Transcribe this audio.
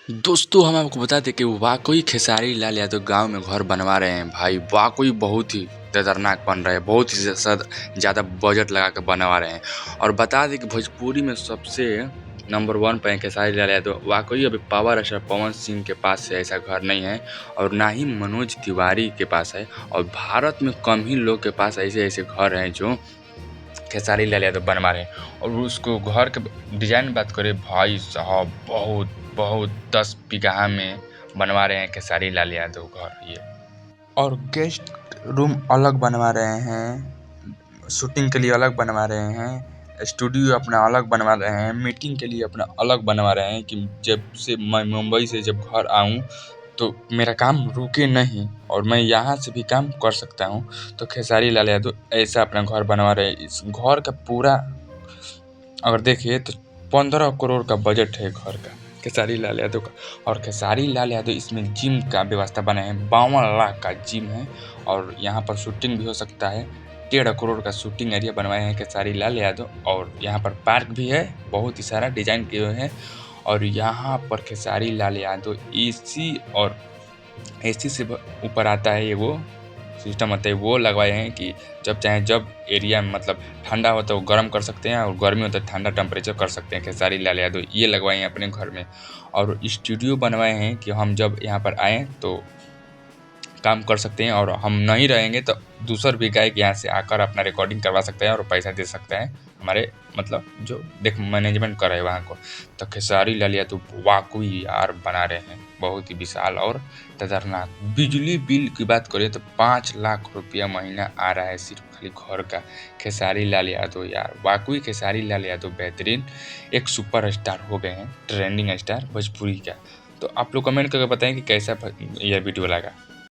दोस्तों हम आपको बता दें कि वाकई खेसारी लाल यादव गांव में घर बनवा रहे हैं भाई। वाकई बहुत ही खतरनाक बन रहा है, बहुत ही ज़्यादा बजट लगा कर बनवा रहे हैं। और बता दें कि भोजपुरी में सबसे नंबर 1 पे हैं खेसारी लाल यादव। वाकई अभी पावर स्टार पवन सिंह के पास से ऐसा घर नहीं है और ना ही मनोज तिवारी के पास है। और भारत में कम ही लोग के पास ऐसे ऐसे घर हैं जो खेसारी लाल यादव बनवा रहे हैं। और उसको घर के डिज़ाइन में बात करें भाई साहब, बहुत 10 बीघा में बनवा रहे हैं खेसारी लाल यादव घर ये। और गेस्ट रूम अलग बनवा रहे हैं, शूटिंग के लिए अलग बनवा रहे हैं, स्टूडियो अपना अलग बनवा रहे हैं, मीटिंग के लिए अपना अलग बनवा रहे हैं कि जब से मैं मुंबई से जब घर आऊँ तो मेरा काम रुके नहीं और मैं यहाँ से भी काम कर सकता हूँ। तो खेसारी लाल यादव ऐसा अपना घर बनवा रहे हैं। इस घर का पूरा अगर देखिए तो 15 करोड़ का बजट है घर का, खेसारी लाल यादव का। और खेसारी लाल यादव इसमें जिम का व्यवस्था बनाए हैं, 52 लाख का जिम है और यहाँ पर शूटिंग भी हो सकता है। 1.5 करोड़ का शूटिंग एरिया बनवाए हैं खेसारी लाल यादव। और यहाँ पर पार्क भी है, बहुत ही सारा डिजाइन किए हुए हैं। और यहाँ पर खेसारी लाल यादव एसी से ऊपर आता है, ये वो सिस्टम होता है वो लगवाए हैं कि जब चाहें जब एरिया में मतलब ठंडा होता है वो गर्म कर सकते हैं और गर्मी होता है ठंडा टेम्परेचर कर सकते हैं। खेसारी लाल यादव ये लगवाए हैं अपने घर में। और स्टूडियो बनवाए हैं कि हम जब यहाँ पर आएँ तो काम कर सकते हैं और हम नहीं रहेंगे तो दूसर भी गायक यहाँ से आकर अपना रिकॉर्डिंग करवा सकता है और पैसा दे सकता है हमारे मतलब जो मैनेजमेंट कर रहे हैं वहाँ को। तो खेसारी लाल यादव वाकई यार बना रहे हैं, बहुत ही विशाल और खतरनाक। बिजली बिल की बात करें तो 5 लाख रुपया महीना आ रहा है सिर्फ खाली घर का। खेसारी लाल यादव यार वाकई खेसारी लाल यादव बेहतरीन एक सुपर स्टार हो गए हैं, ट्रेंडिंग स्टार भोजपुरी का। तो आप लोग कमेंट करके बताएं कि कैसा यह वीडियो लगा।